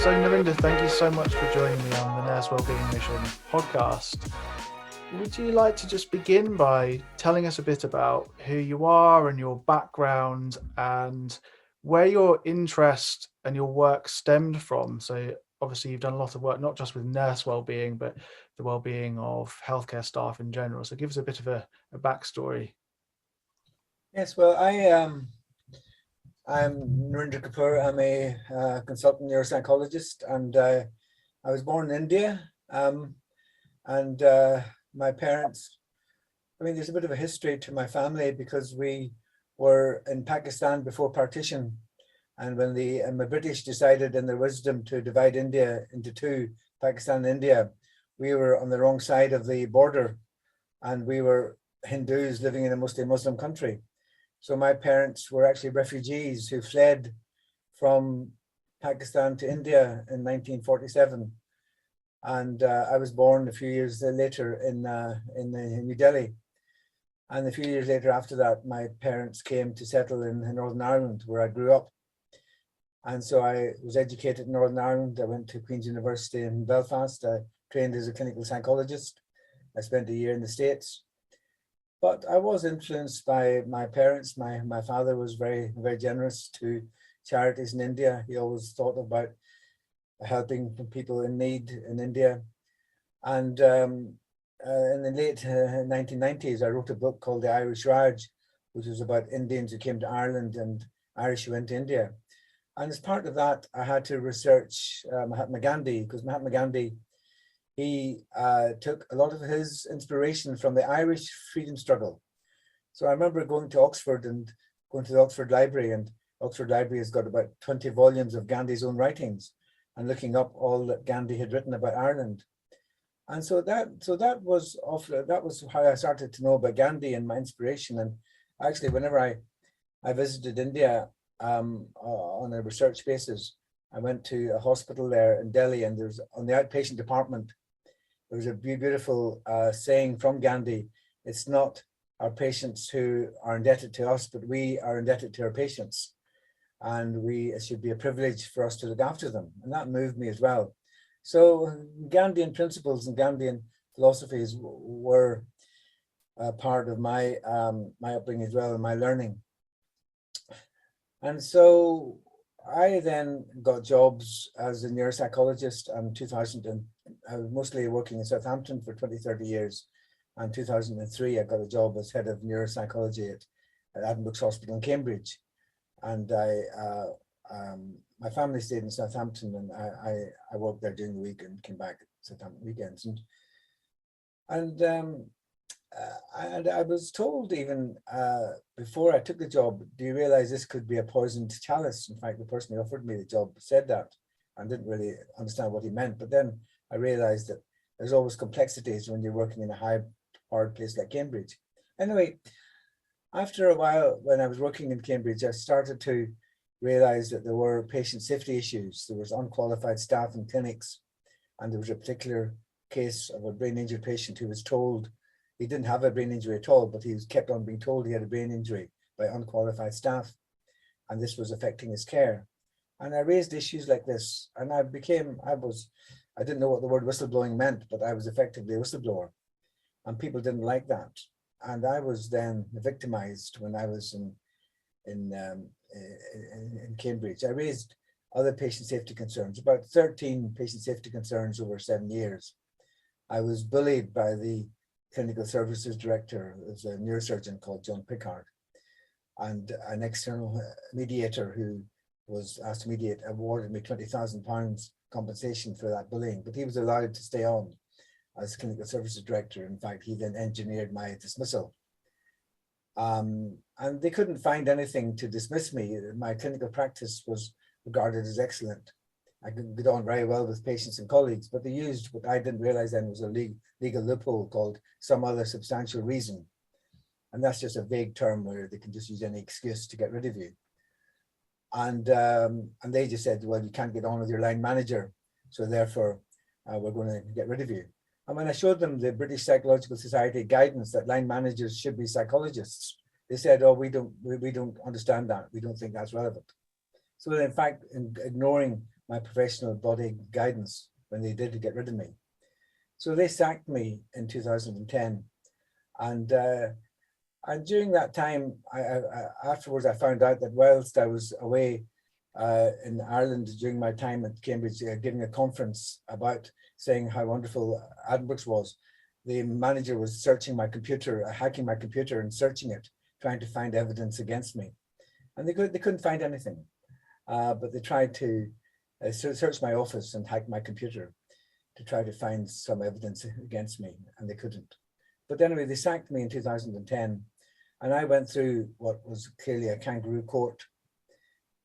So Narinder, thank you so much for joining me on the Nurse Wellbeing Mission podcast. Would you like to just begin by telling us a bit about who you are and your background and where your interest and your work stemmed from? So obviously you've done a lot of work, not just with nurse wellbeing, but the wellbeing of healthcare staff in general. So give us a bit of a backstory. Yes, well, I'm Narinder Kapur. I'm a consultant neuropsychologist, and I was born in India. And my parents, there's a bit of a history to my family because we were in Pakistan before partition. And when the British decided in their wisdom to divide India into two, Pakistan and India, we were on the wrong side of the border, and we were Hindus living in a mostly Muslim country. So my parents were actually refugees who fled from Pakistan to India in 1947. And I was born a few years later in New Delhi. And a few years later after that, my parents came to settle in Northern Ireland, where I grew up. And so I was educated in Northern Ireland. I went to Queen's University in Belfast. I trained as a clinical psychologist. I spent a year in the States. But I was influenced by my parents. My father was very, very generous to charities in India. He always thought about helping people in need in India. And in the late 1990s, I wrote a book called The Irish Raj, which was about Indians who came to Ireland and Irish who went to India. And as part of that, I had to research Mahatma Gandhi, because Mahatma Gandhi, he took a lot of his inspiration from the Irish freedom struggle. So I remember going to Oxford and going to the Oxford Library, and Oxford Library has got about 20 volumes of Gandhi's own writings, and looking up all that Gandhi had written about Ireland. And so that was how I started to know about Gandhi and my inspiration. And actually, whenever I visited India on a research basis, I went to a hospital there in Delhi, and there's on the outpatient department, there was a beautiful saying from Gandhi: "It's not our patients who are indebted to us, but we are indebted to our patients. And it should be a privilege for us to look after them." And that moved me as well. So Gandhian principles and Gandhian philosophies were part of my upbringing as well, and my learning. And so I then got jobs as a neuropsychologist in 2000, and I was mostly working in Southampton for 20-30 years. And 2003, I got a job as head of neuropsychology at Addenbrooke's Hospital in Cambridge. And my family stayed in Southampton, and I worked there during the week and came back at Southampton weekends. And I was told even before I took the job, do you realize this could be a poisoned chalice? In fact, the person who offered me the job said that and didn't really understand what he meant. But then I realized that there's always complexities when you're working in a high-powered place like Cambridge. Anyway, after a while, when I was working in Cambridge, I started to realize that there were patient safety issues. There was unqualified staff in clinics, and there was a particular case of a brain-injured patient who was told he didn't have a brain injury at all, but he was kept on being told he had a brain injury by unqualified staff, and this was affecting his care. And I raised issues like this, and I didn't know what the word whistleblowing meant, but I was effectively a whistleblower, and people didn't like that. And I was then victimized when I was in Cambridge. I raised other patient safety concerns, about 13 patient safety concerns over 7 years. I was bullied by the clinical services director, as a neurosurgeon called John Pickard, and an external mediator who was asked to mediate awarded me £20,000 compensation for that bullying, but he was allowed to stay on as clinical services director. In fact, he then engineered my dismissal. And they couldn't find anything to dismiss me. My clinical practice was regarded as excellent. I could get on very well with patients and colleagues, but they used what I didn't realize then was a legal loophole called some other substantial reason. And that's just a vague term where they can just use any excuse to get rid of you. And they just said, well, you can't get on with your line manager, so therefore we're going to get rid of you. And when I showed them the British Psychological Society guidance that line managers should be psychologists, they said, oh, we don't understand that. We don't think that's relevant. So in fact, in ignoring my professional body guidance when they did get rid of me. So they sacked me in 2010. And during that time, afterwards, I found out that whilst I was away in Ireland during my time at Cambridge, giving a conference about saying how wonderful Addenbrooke's was, the manager was searching my computer, hacking my computer and searching it, trying to find evidence against me. And they couldn't find anything, but they tried to search my office and hack my computer to try to find some evidence against me, and they couldn't. But anyway, they sacked me in 2010, and I went through what was clearly a kangaroo court.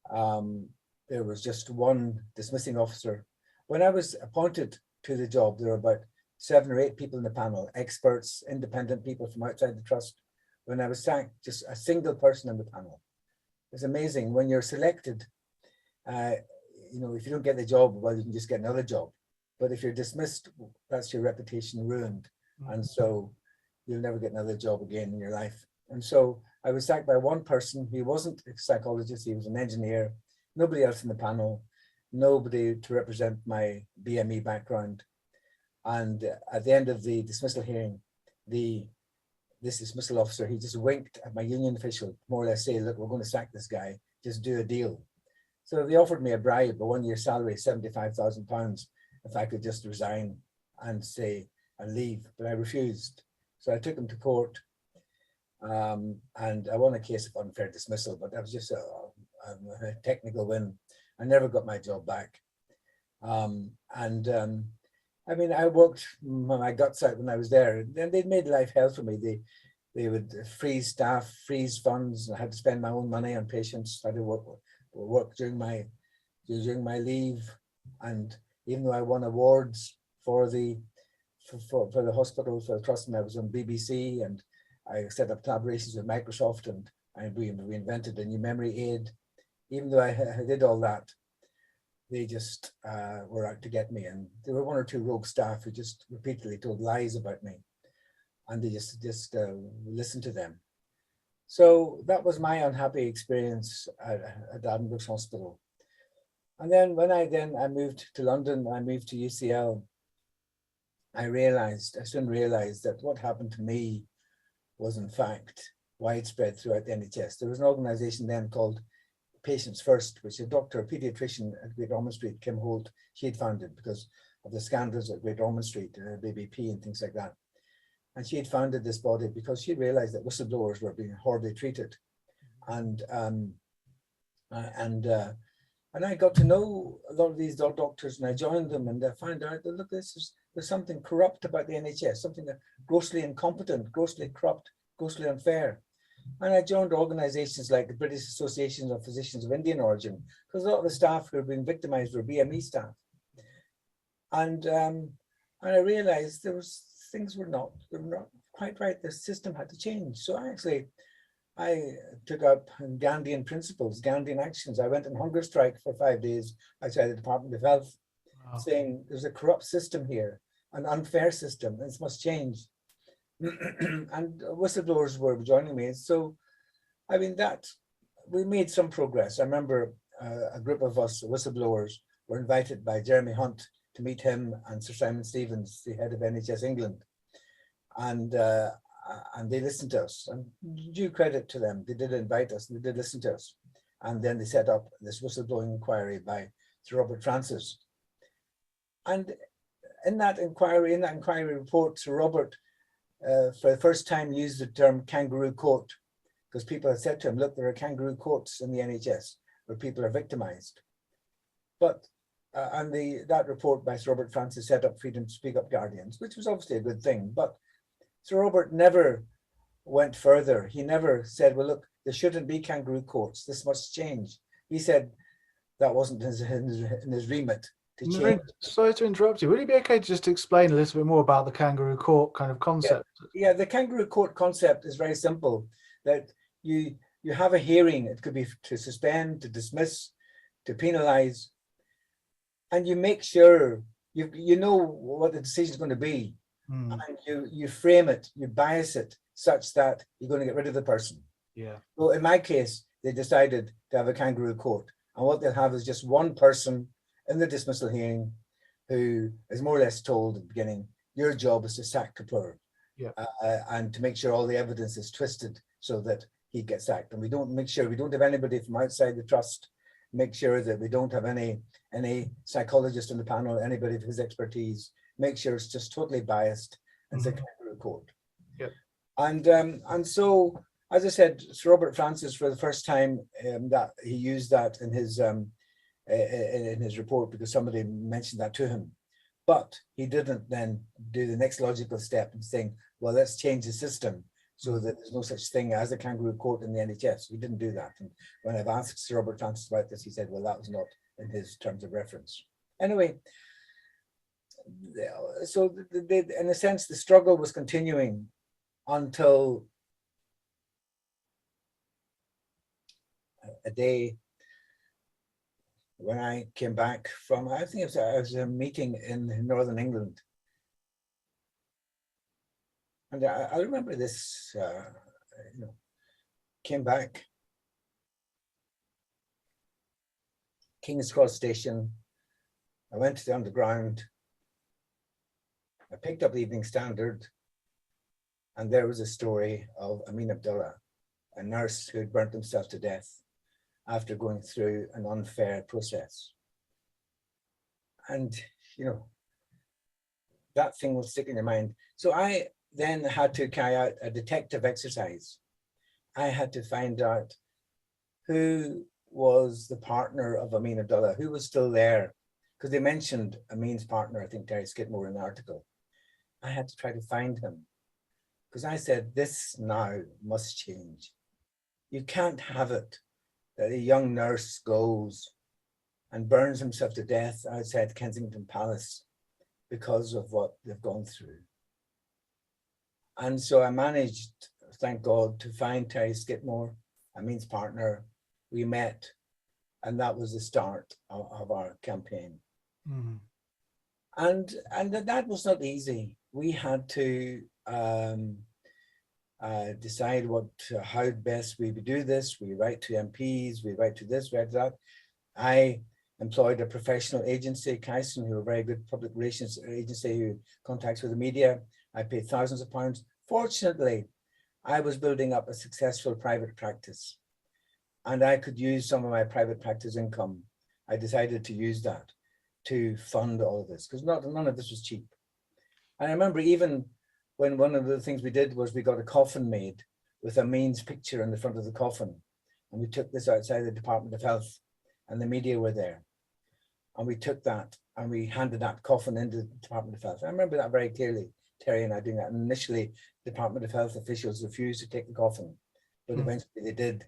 There was just one dismissing officer. When I was appointed to the job, there were about 7 or 8 people in the panel, experts, independent people from outside the trust. When I was sacked, just a single person in the panel. It's amazing when you're selected. You know, if you don't get the job, well, you can just get another job. But if you're dismissed, that's your reputation ruined. And so you'll never get another job again in your life. And so I was sacked by one person. He wasn't a psychologist, he was an engineer, nobody else in the panel, nobody to represent my BME background. And at the end of the dismissal hearing, this dismissal officer, he just winked at my union official, more or less say, look, we're going to sack this guy, just do a deal. So they offered me a bribe, a 1-year salary, £75,000, if I could just resign and say, and leave, but I refused. So I took him to court, and I won a case of unfair dismissal, but that was just a technical win. I never got my job back. I mean, I worked my guts out when I was there, and they'd made life hell for me. They would freeze staff, freeze funds. I had to spend my own money on patients. I had to work during my leave, and even though I won awards for the hospital, for the trust, and I was on BBC, and I set up collaborations with Microsoft, and we invented a new memory aid. Even though I did all that, they just were out to get me. And there were 1 or 2 rogue staff who just repeatedly told lies about me, and they just listened to them. So that was my unhappy experience at Addenbrooke's Hospital. And then when I moved to London, I moved to UCL, I soon realized that what happened to me was in fact widespread throughout the NHS. There was an organization then called Patients First, which a doctor, a pediatrician at Great Ormond Street, Kim Holt, she had founded because of the scandals at Great Ormond Street, BBP and things like that. And she had founded this body because she realized that whistleblowers were being horribly treated. And I got to know a lot of these doctors, and I joined them, and I found out that, look, there's something corrupt about the NHS, something that grossly incompetent, grossly corrupt, grossly unfair. And I joined organizations like the British Association of Physicians of Indian Origin, because a lot of the staff who were being victimized were BME staff. And I realized things were not quite right. The system had to change. So I took up Gandhian principles, Gandhian actions. I went on hunger strike for 5 days outside the Department of Health, saying there's a corrupt system here, an unfair system, this must change. And whistleblowers were joining me. So, I mean, we made some progress. I remember a group of us whistleblowers were invited by Jeremy Hunt to meet him and Sir Simon Stevens, the head of NHS England. And they listened to us, and due credit to them, they did invite us, and they did listen to us. And then they set up this whistleblowing inquiry by Sir Robert Francis. And in that inquiry report, Sir Robert, for the first time, used the term kangaroo court, because people had said to him, look, there are kangaroo courts in the NHS where people are victimized. But, that report by Sir Robert Francis set up Freedom to Speak Up Guardians, which was obviously a good thing. But Sir Robert never went further. He never said, well, look, there shouldn't be kangaroo courts. This must change. He said that wasn't in his remit to change. Sorry to interrupt you. Would it be okay to just explain a little bit more about the kangaroo court kind of concept? Yeah, the kangaroo court concept is very simple. That you have a hearing. It could be to suspend, to dismiss, to penalize, and you make sure you know what the decision is going to be. And you frame it, you bias it such that you're going to get rid of the person. Yeah. Well, in my case, they decided to have a kangaroo court, and what they'll have is just one person in the dismissal hearing, who is more or less told at the beginning, your job is to sack Kapur, and to make sure all the evidence is twisted so that he gets sacked. And we don't have anybody from outside the trust, make sure that we don't have any psychologist on the panel, anybody of his expertise, make sure it's just totally biased and it's a kangaroo court. And so, as I said, Sir Robert Francis, for the first time, that he used that in his report because somebody mentioned that to him. But he didn't then do the next logical step in saying, well, let's change the system so that there's no such thing as a kangaroo court in the NHS. He didn't do that. And when I've asked Sir Robert Francis about this, he said, well, that was not in his terms of reference. Anyway, so in a sense, the struggle was continuing until a day when I came back from, I think it was a meeting in Northern England. And I remember this, came back, King's Cross Station, I went to the Underground, I picked up the Evening Standard, and there was a story of Amin Abdullah, a nurse who had burnt himself to death after going through an unfair process. And, that thing will stick in your mind. So I then had to carry out a detective exercise. I had to find out who was the partner of Amin Abdullah, who was still there, because they mentioned Amin's partner, I think Terry Skidmore, in the article. I had to try to find him, because I said, this now must change. You can't have it that a young nurse goes and burns himself to death outside Kensington Palace because of what they've gone through. And so I managed, thank God, to find Terry Skidmore, Amin's partner. We met, and that was the start of our campaign. Mm. And that was not easy. We had to decide how best we would do this. We write to MPs, we write to this, write to that. I employed a professional agency, Kyson, who are a very good public relations agency who contacts with the media. I paid thousands of pounds. Fortunately, I was building up a successful private practice, and I could use some of my private practice income. I decided to use that to fund all of this, because none of this was cheap. And I remember even when one of the things we did was we got a coffin made with Amin's picture in the front of the coffin. And we took this outside the Department of Health, and the media were there. And we took that and we handed that coffin into the Department of Health. I remember that very clearly, Terry and I doing that. And initially, Department of Health officials refused to take the coffin, but eventually they did.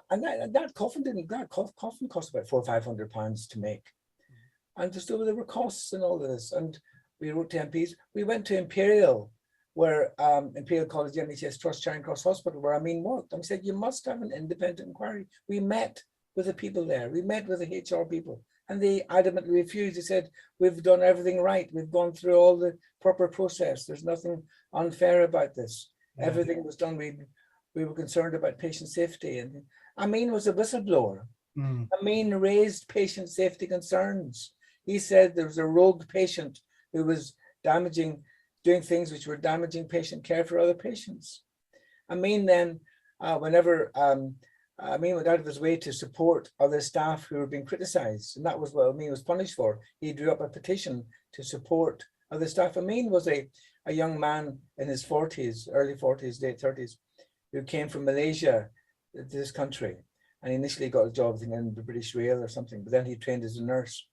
And that coffin cost about £400 or £500 to make. And so there were costs and all of this. And we wrote to MPs. We went to Imperial, where Imperial College NHS Trust, Charing Cross Hospital, where Amin worked. And we said, you must have an independent inquiry. We met with the people there. We met with the HR people, and they adamantly refused. They said, we've done everything right. We've gone through all the proper process. There's nothing unfair about this. Yeah. Everything was done. We were concerned about patient safety. And Amin was a whistleblower. Amin raised patient safety concerns. He said there was a rogue patient who was doing things which were damaging patient care for other patients. Amin then, whenever Amin went out of his way to support other staff who were being criticized, and that was what Amin was punished for. He drew up a petition to support other staff. Amin was a young man in his 40s, early 40s, late 30s, who came from Malaysia to this country. And he initially got a job in the British Rail or something, but then he trained as a nurse.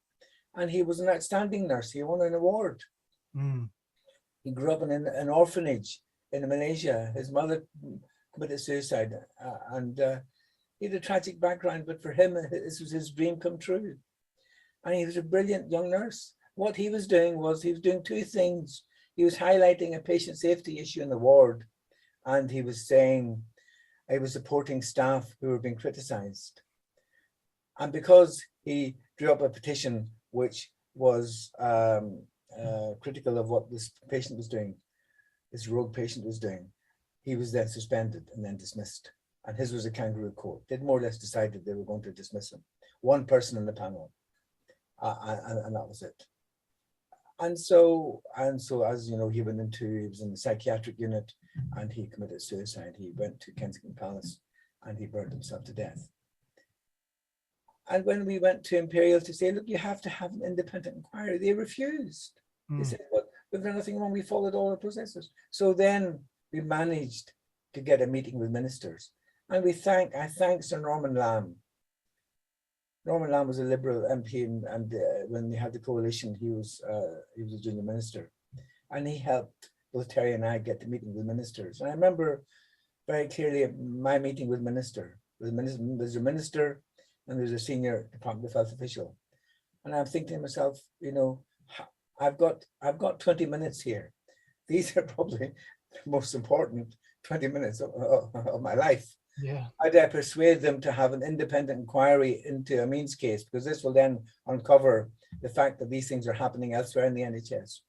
And he was an outstanding nurse. He won an award. He grew up in an orphanage in Malaysia. His mother committed suicide, and he had a tragic background, but for him, this was his dream come true. And he was a brilliant young nurse. What he was doing was he was doing two things. He was highlighting a patient safety issue in the ward, and he was saying he was supporting staff who were being criticized. And because he drew up a petition which was critical of what this patient was doing, this rogue patient was doing, he was then suspended and then dismissed. And his was a kangaroo court. They'd more or less decided they were going to dismiss him. one person in the panel, and that was it. And so, as you know, he was in the psychiatric unit, and he committed suicide. He went to Kensington Palace, and he burned himself to death. And when we went to Imperial to say, look, you have to have an independent inquiry, they refused. They said, well, we've done nothing wrong. We followed all the processes. So then we managed to get a meeting with ministers, and I thank Sir Norman Lamb. Norman Lamb was a Liberal MP, and when we had the coalition, he was a junior minister, and he helped both Terry and I get the meeting with ministers. And I remember very clearly my meeting with there's a minister, and there's a senior Department of Health official, and I'm thinking to myself, you know, I've got 20 minutes here. These are probably the most important 20 minutes of my life. Yeah. How do I persuade them to have an independent inquiry into Amin's case? Because this will then uncover the fact that these things are happening elsewhere in the NHS.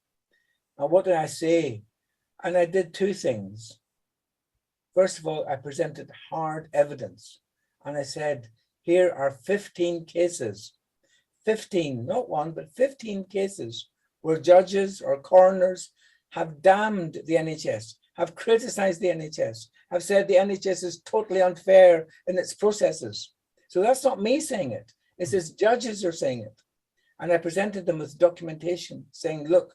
And what did I say? And I did two things. First of all, I presented hard evidence. And I said, here are 15 cases, 15, not one, but 15 cases where judges or coroners have damned the NHS, have criticized the NHS, have said the NHS is totally unfair in its processes. So that's not me saying it. It's as judges are saying it. And I presented them with documentation saying, look,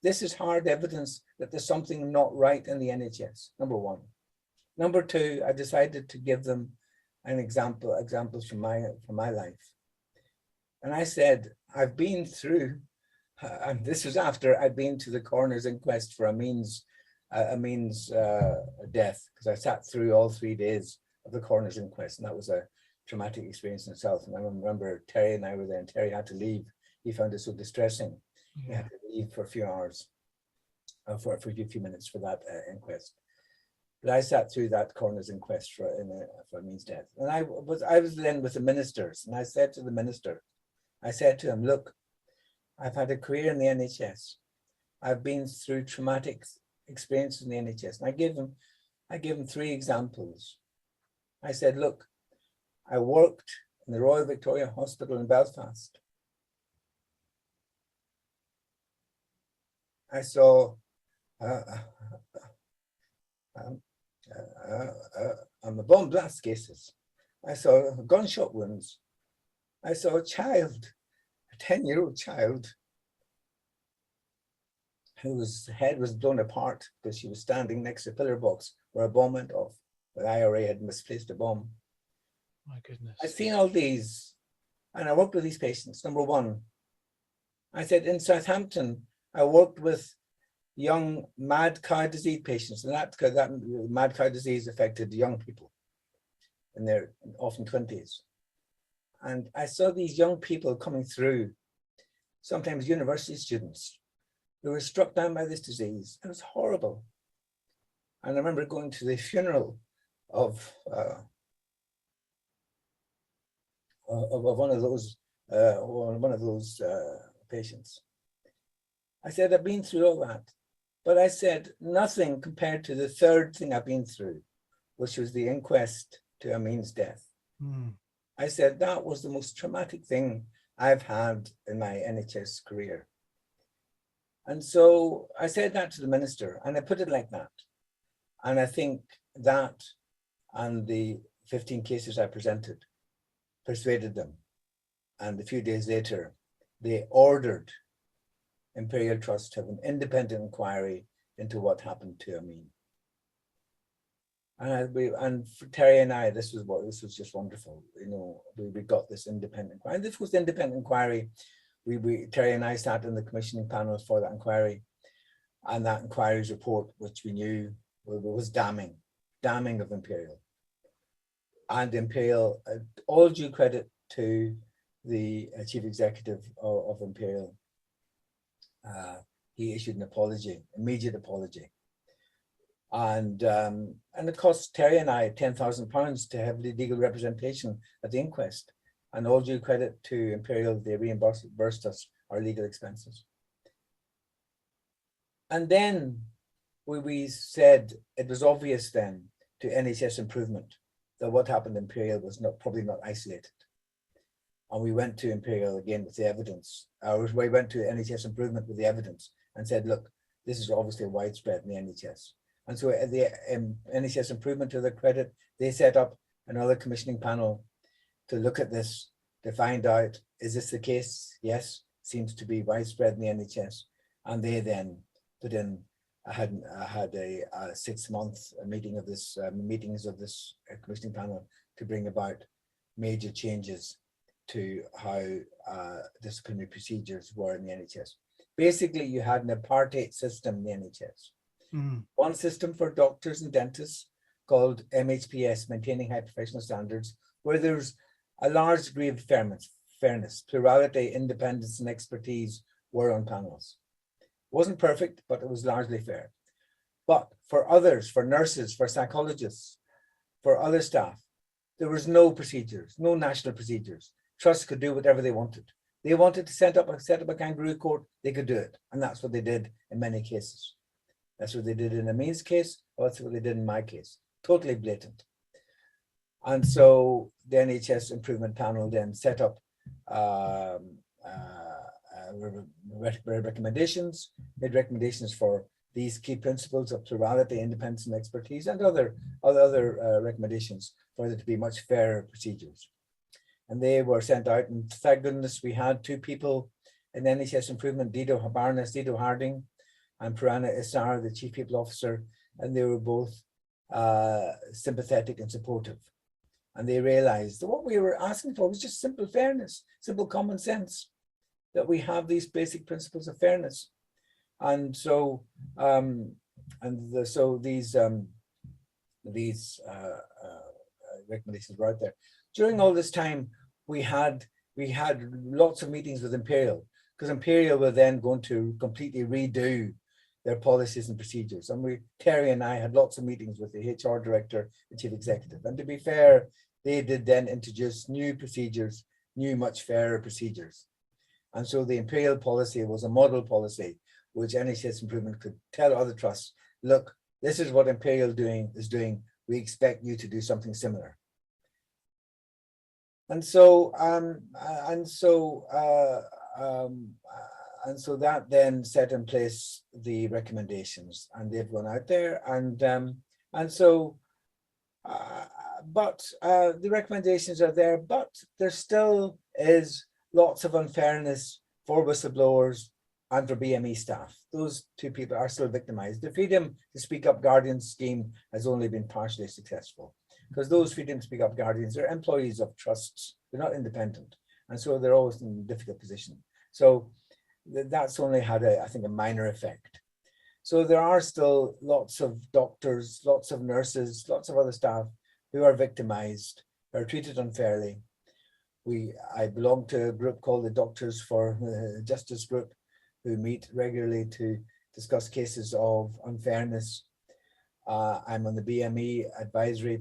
this is hard evidence that there's something not right in the NHS, number one. Number two, I decided to give them examples from my life. And I said, I've been through, and this was after I'd been to the coroner's inquest for Amin's death, because I sat through all 3 days of the coroner's inquest, and that was a traumatic experience in itself. And I remember Terry and I were there, and Terry had to leave. He found it so distressing. Yeah. He had to leave for a few hours, for a few minutes for that inquest. But I sat through that coroner's inquest for Amin's death, and I was then with the ministers, and I said to the minister, I said to him, look, I've had a career in the NHS. I've been through traumatic experiences in the NHS. And I gave him 3 examples. I said, look, I worked in the Royal Victoria Hospital in Belfast. I saw on the bomb blast cases. I saw gunshot wounds. I saw a child, a 10-year-old child, whose head was blown apart because she was standing next to a pillar box where a bomb went off. The IRA had misplaced a bomb. My goodness. I've seen all these, and I worked with these patients. Number one, I said in Southampton, I worked with young mad cow disease patients, and that mad cow disease affected young people in their often 20s. And I saw these young people coming through, sometimes university students, who were struck down by this disease. It was horrible. And I remember going to the funeral of one of those patients. I said, I've been through all that, but I said nothing compared to the third thing I've been through, which was the inquest to Amin's death. I said, that was the most traumatic thing I've had in my NHS career. And so I said that to the minister, and I put it like that. And I think that and the 15 cases I presented persuaded them. And a few days later, they ordered Imperial Trust to have an independent inquiry into what happened to Amin. And for Terry and I, this was just wonderful. You know, we got this independent inquiry. And this was the independent inquiry. Terry and I sat in the commissioning panels for that inquiry, and that inquiry's report, which we knew was damning of Imperial. And Imperial, all due credit to the chief executive of Imperial. He issued an apology, immediate apology. And it cost Terry and I £10,000 to have the legal representation at the inquest. And all due credit to Imperial, they reimbursed us our legal expenses. And then we said it was obvious then to NHS improvement that what happened in Imperial was probably not isolated. And we went to Imperial again with the evidence, or we went to NHS Improvement with the evidence and said, look, this is obviously widespread in the NHS. And so at the NHS Improvement, to their credit, they set up another commissioning panel to look at this, to find out, is this the case? Yes, seems to be widespread in the NHS. And they then put in, I had a 6-month meeting of this, meetings of this commissioning panel to bring about major changes to how disciplinary procedures were in the NHS. Basically, you had an apartheid system in the NHS. One system for doctors and dentists called MHPS, Maintaining High Professional Standards, where there's a large degree of fairness, plurality, independence, and expertise were on panels. It wasn't perfect, but it was largely fair. But for others, for nurses, for psychologists, for other staff, there was no procedures, no national procedures. Trusts could do whatever they wanted. They wanted to set up a kangaroo court, they could do it. And that's what they did in many cases. That's what they did in Amin's case, or that's what they did in my case. Totally blatant. And so the NHS Improvement Panel then set up recommendations, made recommendations for these key principles of plurality, independence, and expertise, and other recommendations for there to be much fairer procedures. And they were sent out, and thank goodness we had 2 people in NHS Improvement, Baroness Dido Harding and Purana Isar, the Chief People Officer, and they were both sympathetic and supportive. And they realized that what we were asking for was just simple fairness, simple common sense, that we have these basic principles of fairness. And so, these recommendations were out there. During all this time, we had lots of meetings with Imperial, because Imperial were then going to completely redo their policies and procedures. And Terry and I had lots of meetings with the HR director, the chief executive. And to be fair, they did then introduce new procedures, new much fairer procedures. And so the Imperial policy was a model policy, which NHS Improvement could tell other trusts, look, this is what Imperial is doing. We expect you to do something similar. And so that then set in place the recommendations, and they've gone out there, but the recommendations are there, but there still is lots of unfairness for whistleblowers and for BME staff. Those 2 people are still victimized. The Freedom to Speak Up Guardians scheme has only been partially successful, because those Freedom to Speak Up Guardians are employees of trusts. They're not independent. And so they're always in a difficult position. So that's only had, I think, a minor effect. So there are still lots of doctors, lots of nurses, lots of other staff who are victimized, are treated unfairly. I belong to a group called the Doctors for Justice Group, who meet regularly to discuss cases of unfairness. I'm on the BME advisory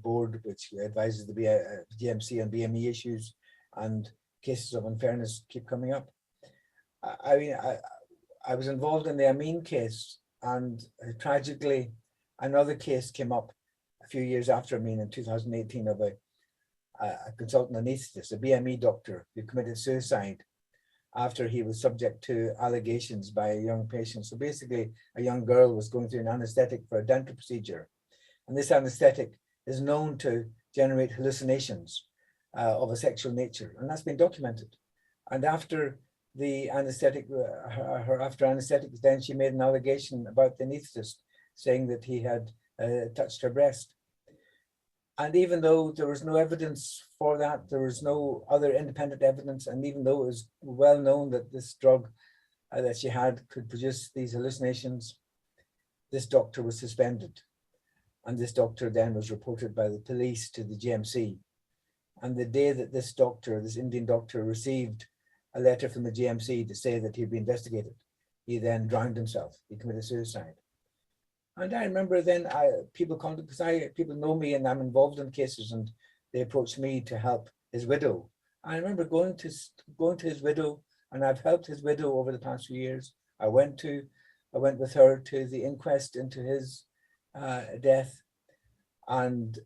board, which advises the GMC on BME issues, and cases of unfairness keep coming up. I was involved in the Amin case, and tragically, another case came up a few years after Amin in 2018 of a consultant anesthetist, a BME doctor, who committed suicide after he was subject to allegations by a young patient. So basically, a young girl was going through an anesthetic for a dental procedure, and this anesthetic is known to generate hallucinations of a sexual nature, and that's been documented. And after the anesthetic, after anesthetics, then she made an allegation about the anesthetist, saying that he had touched her breast. And even though there was no evidence for that, there was no other independent evidence, and even though it was well known that this drug that she had could produce these hallucinations, this doctor was suspended. And this doctor then was reported by the police to the GMC. And the day that this doctor, this Indian doctor, received a letter from the GMC to say that he'd been investigated, he then drowned himself. He committed suicide. And I remember then people know me and I'm involved in cases, and they approached me to help his widow. I remember going to his widow, and I've helped his widow over the past few years. I went with her to the inquest into his death, and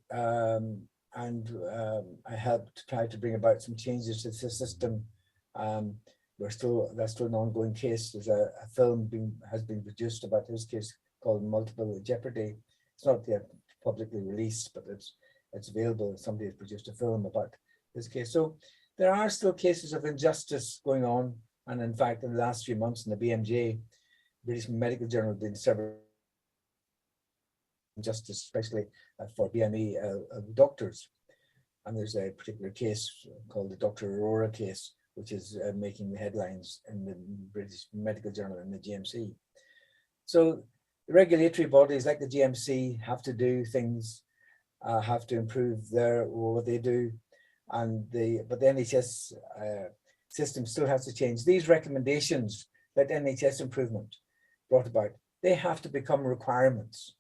I helped to try to bring about some changes to the system. That's still an ongoing case. There's a film has been produced about his case called Multiple Jeopardy. It's not yet publicly released, but it's available. Somebody has produced a film about his case. So there are still cases of injustice going on. And in fact, in the last few months in the BMJ, British Medical Journal, did several injustice, especially for BME doctors. And there's a particular case called the Dr. Aurora case, which is making the headlines in the British Medical Journal and the GMC. So the regulatory bodies like the GMC have to do things, have to improve what they do, but the NHS system still has to change. These recommendations that NHS improvement brought about, they have to become requirements.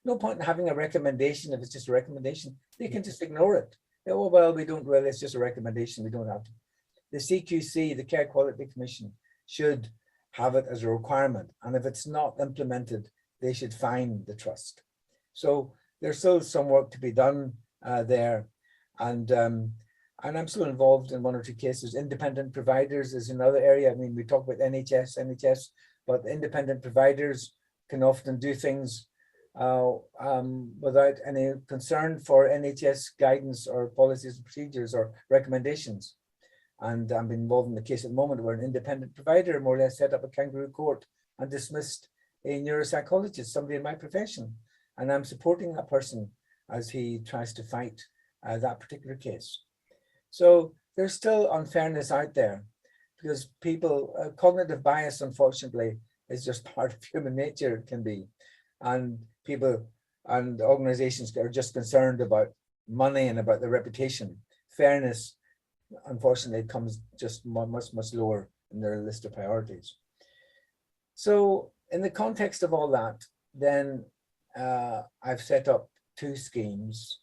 No point in having a recommendation if it's just a recommendation. They can just ignore it. Oh, well, we don't really, it's just a recommendation. We don't have to. The CQC, the Care Quality Commission, should have it as a requirement. And if it's not implemented, they should fine the trust. So there's still some work to be done there. And I'm still involved in one or two cases. Independent providers is another area. I mean, we talk about NHS, but independent providers can often do things without any concern for NHS guidance or policies and procedures or recommendations. And I'm involved in the case at the moment where an independent provider more or less set up a kangaroo court and dismissed a neuropsychologist, somebody in my profession. And I'm supporting that person as he tries to fight that particular case. So there's still unfairness out there because cognitive bias, unfortunately, is just part of human nature, it can be. And people and organizations are just concerned about money and about their reputation. Fairness, unfortunately, comes just much, much lower in their list of priorities. So in the context of all that, then I've set up two schemes.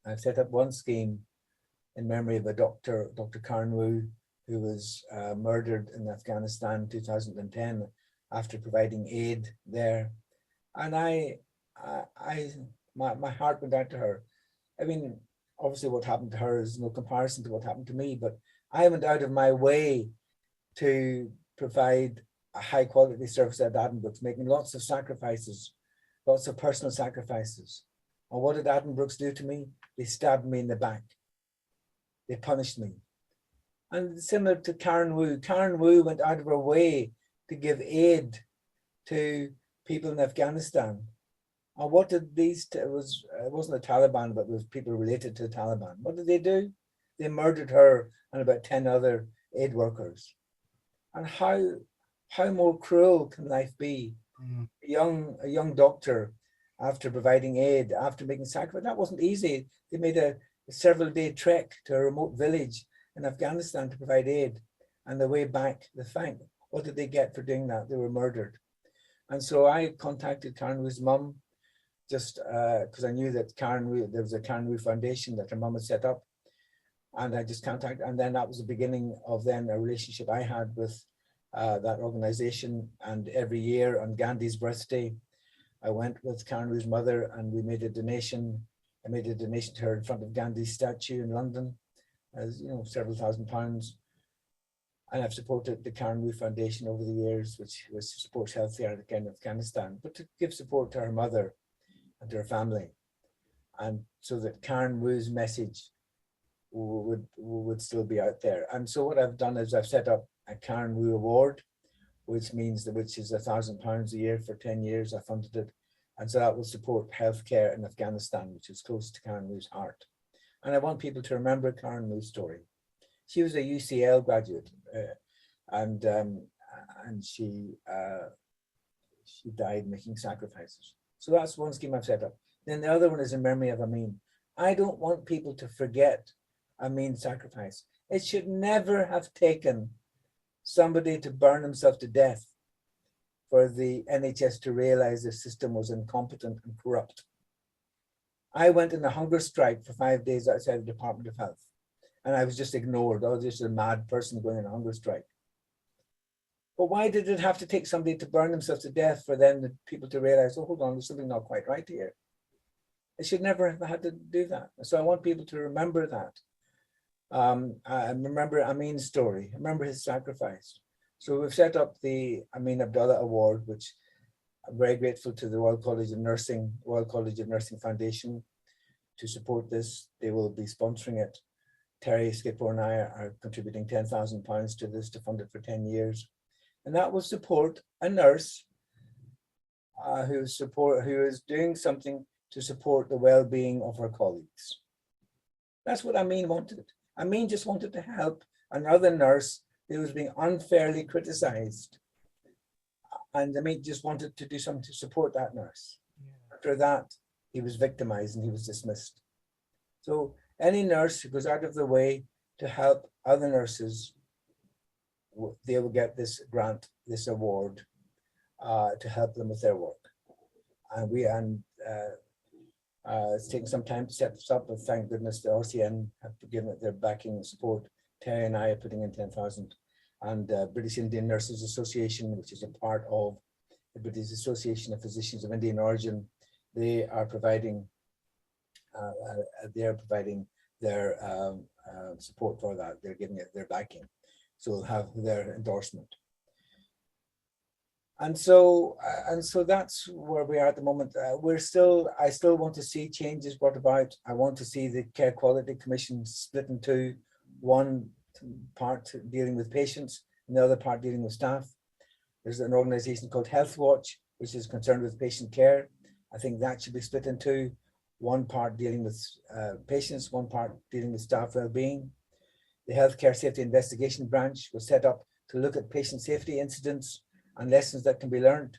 I've set up one scheme in memory of a Dr. Karen Wu, who was murdered in Afghanistan in 2010 after providing aid there. And my heart went out to her. I mean, obviously what happened to her is no comparison to what happened to me, but I went out of my way to provide a high quality service at Addenbrooke's, making lots of sacrifices, lots of personal sacrifices. And what did Addenbrooke's do to me? They stabbed me in the back. They punished me. And similar to Karen Wu went out of her way to give aid to people in Afghanistan. And what did it wasn't the Taliban, but it was people related to the Taliban. What did they do? They murdered her and about 10 other aid workers. And how more cruel can life be? A young doctor, after providing aid, after making sacrifice, that wasn't easy. They made a several-day trek to a remote village in Afghanistan to provide aid. And the way back, what did they get for doing that? They were murdered. And so I contacted Karen Wu's mum, just because I knew that there was a Karen Wu Foundation that her mum had set up. And I just contacted, and then that was the beginning of then a relationship I had with that organization. And every year on Gandhi's birthday, I went with Karen Wu's mother and we made a donation. I made a donation to her in front of Gandhi's statue in London, as several £1,000s. And I've supported the Karen Wu Foundation over the years, which supports healthcare in Afghanistan, but to give support to her mother and to her family. And so that Karen Wu's message would still be out there. And so what I've done is I've set up a Karen Wu Award, which is £1,000 a year for 10 years. I funded it. And so that will support healthcare in Afghanistan, which is close to Karen Wu's heart. And I want people to remember Karen Wu's story. She was a UCL graduate, and she died making sacrifices. So that's one scheme I've set up. Then the other one is in memory of Amin. I don't want people to forget Amin's sacrifice. It should never have taken somebody to burn himself to death for the NHS to realize the system was incompetent and corrupt. I went in a hunger strike for 5 days outside the Department of Health, and I was just ignored. I was just a mad person going on a hunger strike. But why did it have to take somebody to burn themselves to death for then the people to realize, oh, hold on, there's something not quite right here? They should never have had to do that. So I want people to remember that. I remember Amin's story, remember his sacrifice. So we've set up the Amin Abdullah Award, which I'm very grateful to the Royal College of Nursing Foundation to support this. They will be sponsoring it. Terry Skipper and I are contributing £10,000 to this to fund it for 10 years. And that will support a nurse who is doing something to support the well-being of her colleagues. That's what Amin wanted. Amin just wanted to help another nurse who was being unfairly criticized. And Amin just wanted to do something to support that nurse. Yeah. After that, he was victimized and he was dismissed. So any nurse who goes out of their way to help other nurses, they will get this grant, this award, to help them with their work. And it's taken some time to set this up, but thank goodness the RCN have given it their backing and support. Terry and I are putting in 10,000, and British Indian Nurses Association, which is a part of the British Association of Physicians of Indian Origin, they are providing their support for that. They're giving it their backing, so we'll have their endorsement. And so that's where we are at the moment. I still want to see changes brought about. I want to see the Care Quality Commission split in two, one part dealing with patients and the other part dealing with staff. There's an organization called Health Watch, which is concerned with patient care. I think that should be split in two, one part dealing with patients, one part dealing with staff well-being. The Healthcare Safety Investigation Branch was set up to look at patient safety incidents and lessons that can be learned.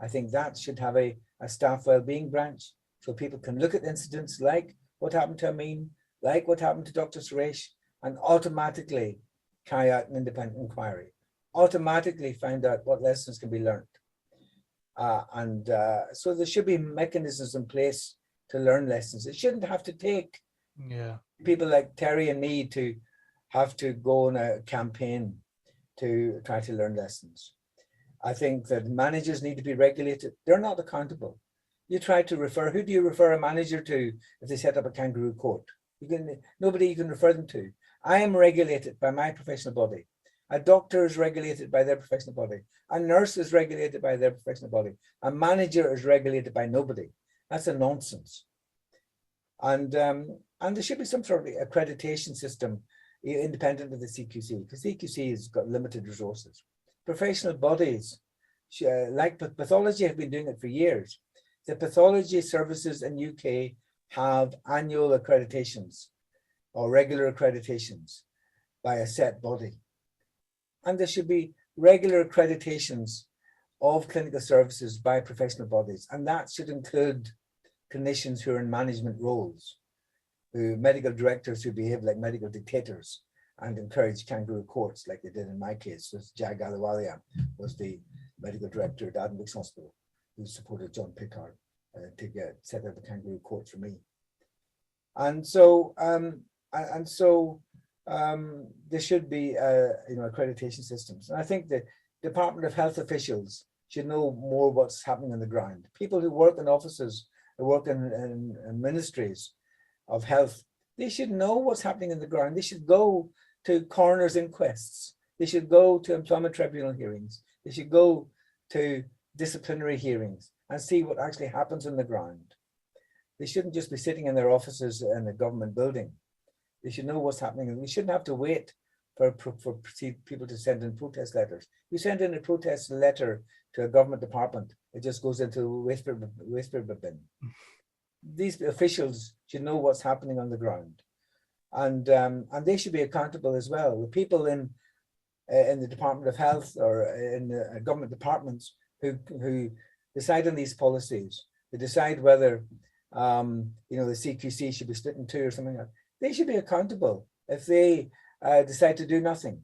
I think that should have a staff well-being branch, so people can look at incidents like what happened to Amin, like what happened to Dr. Suresh, and automatically carry out an independent inquiry, automatically find out what lessons can be learned. So there should be mechanisms in place to learn lessons. It shouldn't have to take people like Terry and me to have to go on a campaign to try to learn lessons. I think that managers need to be regulated. They're not accountable. You try to refer, who do you refer a manager to if they set up a kangaroo court? Nobody you can refer them to. I am regulated by my professional body. A doctor is regulated by their professional body. A nurse is regulated by their professional body. A manager is regulated by nobody. That's a nonsense. And there should be some sort of accreditation system independent of the CQC, because CQC has got limited resources. Professional bodies, like pathology, have been doing it for years. The pathology services in UK have annual accreditations or regular accreditations by a set body. And there should be regular accreditations of clinical services by professional bodies. And that should include clinicians who are in management roles, medical directors who behave like medical dictators and encourage kangaroo courts like they did in my case. So Jag Ahluwalia was the medical director at Addenbrooke's Hospital who supported John Pickard to set up a kangaroo court for me. And so there should be accreditation systems. And I think the Department of Health officials should know more what's happening on the ground. People who work in offices, who work in ministries of health, they should know what's happening in the ground. They should go to coroner's inquests. They should go to employment tribunal hearings. They should go to disciplinary hearings and see what actually happens on the ground. They shouldn't just be sitting in their offices in a government building. They should know what's happening. And we shouldn't have to wait for people to send in protest letters. You send in a protest letter to a government department, it just goes into a whisper bin. These officials should know what's happening on the ground, and they should be accountable as well. The people in the Department of Health or in the government departments who decide on these policies, they decide whether the CQC should be split in two or something like that. They should be accountable if they decide to do nothing,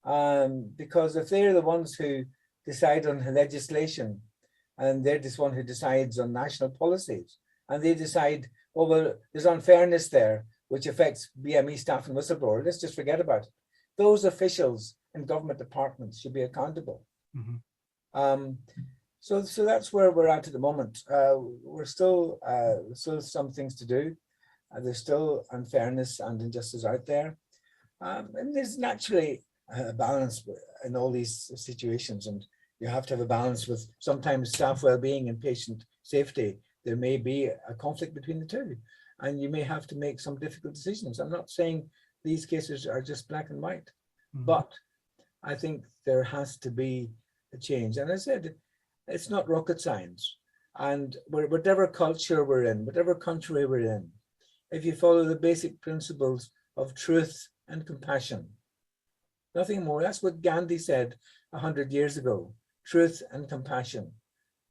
because if they're the ones who decide on legislation, and they're this one who decides on national policies, and they decide, oh, well, there's unfairness there, which affects BME staff and whistleblowers, let's just forget about it. Those officials in government departments should be accountable. Mm-hmm. So that's where we're at the moment. We're still some things to do. There's still unfairness and injustice out there. And there's naturally a balance in all these situations, and you have to have a balance with sometimes staff well-being and patient safety. There may be a conflict between the two, and you may have to make some difficult decisions. I'm not saying these cases are just black and white, but I think there has to be a change. And I said, it's not rocket science. And whatever culture we're in, whatever country we're in, if you follow the basic principles of truth and compassion, nothing more. That's what Gandhi said 100 years ago, truth and compassion.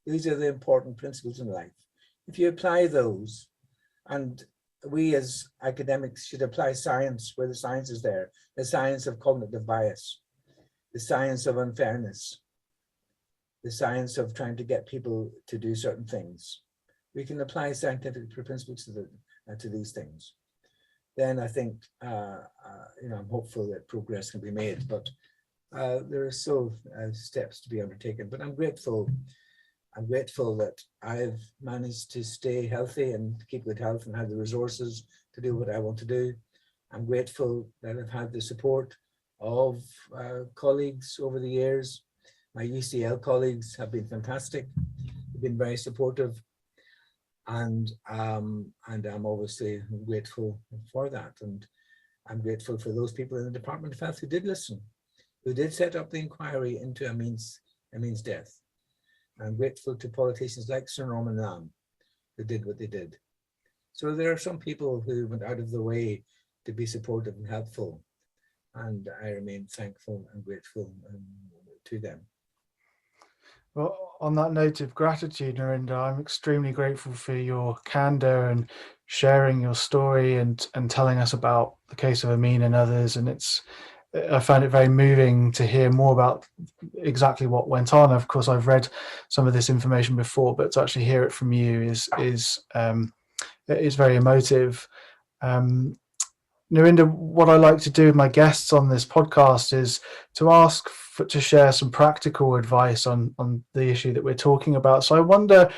These are the important principles in life. If you apply those, and we as academics should apply science where the science is there, the science of cognitive bias, the science of unfairness, the science of trying to get people to do certain things. We can apply scientific principles to these things. Then I think, I'm hopeful that progress can be made, but there are still steps to be undertaken. But I'm grateful that I've managed to stay healthy and keep good health and have the resources to do what I want to do. I'm grateful that I've had the support of colleagues over the years. My UCL colleagues have been fantastic. They've been very supportive, and I'm obviously grateful for that. And I'm grateful for those people in the Department of Health who did listen, who did set up the inquiry into Amin's death. I'm grateful to politicians like Sir Norman Lamb who did what they did. So there are some people who went out of the way to be supportive and helpful, and I remain thankful and grateful to them. Well, on that note of gratitude, Narinder, I'm extremely grateful for your candor and sharing your story and telling us about the case of Amin and others. And I found it very moving to hear more about exactly what went on. Of course, I've read some of this information before, but to actually hear it from you is very emotive. Narinder, what I like to do with my guests on this podcast is to ask to share some practical advice on the issue that we're talking about. So I wonder,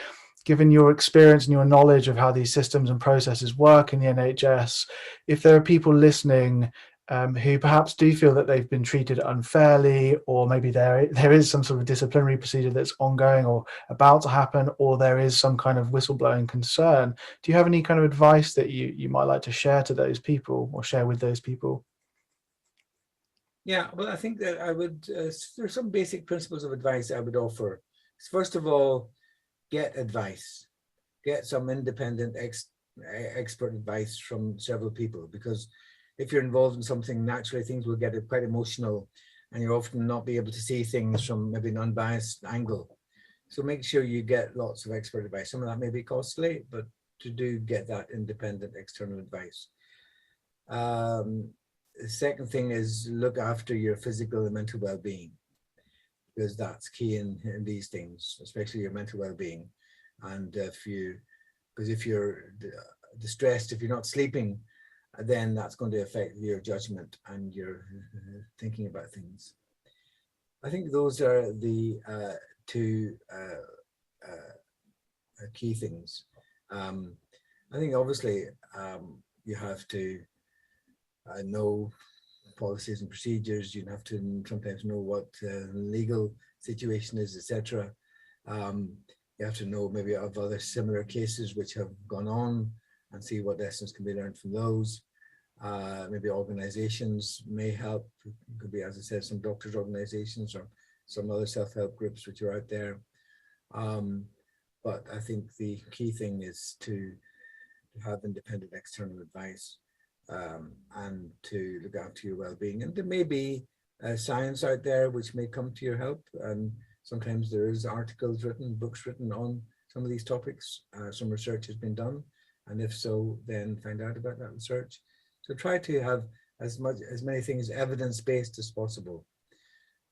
given your experience and your knowledge of how these systems and processes work in the NHS, if there are people listening who perhaps do feel that they've been treated unfairly, or maybe there is some sort of disciplinary procedure that's ongoing or about to happen, or there is some kind of whistleblowing concern. Do you have any kind of advice that you might like to share to those people or share with those people? Yeah, well, I think that I would, there's some basic principles of advice I would offer. First of all, get advice, get some independent expert advice from several people, because if you're involved in something, naturally things will get quite emotional and you'll often not be able to see things from maybe an unbiased angle. So make sure you get lots of expert advice. Some of that may be costly, but to do get that independent external advice. The second thing is look after your physical and mental well-being, because that's key in these things, especially your mental well-being. And if you're distressed, if you're not sleeping, then that's going to affect your judgment and your thinking about things. I think those are the two key things. I think obviously you have to know policies and procedures. You have to sometimes know what legal situation is, etc. You have to know maybe of other similar cases which have gone on and see what lessons can be learned from those. Maybe organizations may help. It could be, as I said, some doctors' organizations or some other self-help groups which are out there. But I think the key thing is to have independent external advice and to look after your well-being. And there may be science out there which may come to your help. And sometimes there is articles written, books written on some of these topics. Some research has been done. And if so, then find out about that research. So try to have as many things evidence-based as possible,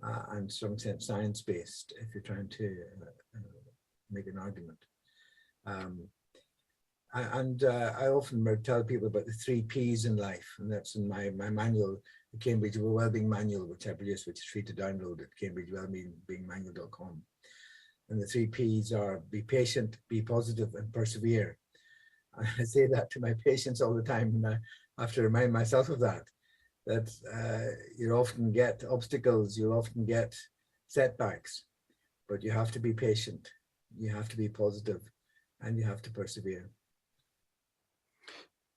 and some sense science-based if you're trying to make an argument. I often tell people about the 3 Ps in life, and that's in my manual, the Cambridge Wellbeing Manual, which I produce, which is free to download at cambridgewellbeingmanual.com. And the 3 Ps are be patient, be positive, and persevere. I say that to my patients all the time, and I have to remind myself of that you often get obstacles, you often get setbacks, but you have to be patient, you have to be positive, and you have to persevere.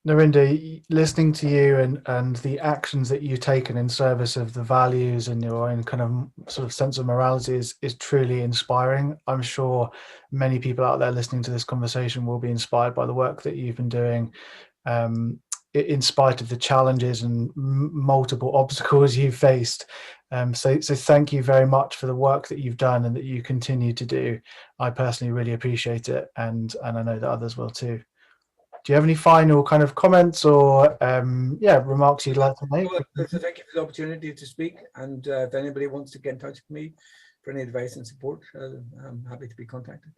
Narinder, listening to you and the actions that you've taken in service of the values and your own kind of sort of sense of morality is truly inspiring. I'm sure many people out there listening to this conversation will be inspired by the work that you've been doing, in spite of the challenges and multiple obstacles you've faced. So thank you very much for the work that you've done and that you continue to do. I personally really appreciate it, and I know that others will too. Do you have any final kind of comments or remarks you'd like to make? So thank you for the opportunity to speak, and if anybody wants to get in touch with me for any advice and support, I'm happy to be contacted.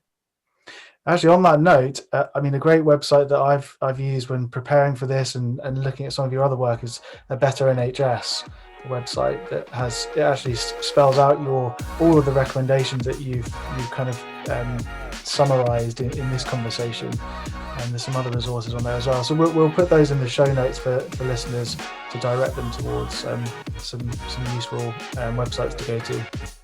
Actually, on that note, I mean, a great website that I've used when preparing for this and looking at some of your other work is a Better NHS website that actually spells out all of the recommendations that you've kind of summarized in this conversation. And there's some other resources on there as well. So we'll put those in the show notes for listeners to direct them towards some useful websites to go to.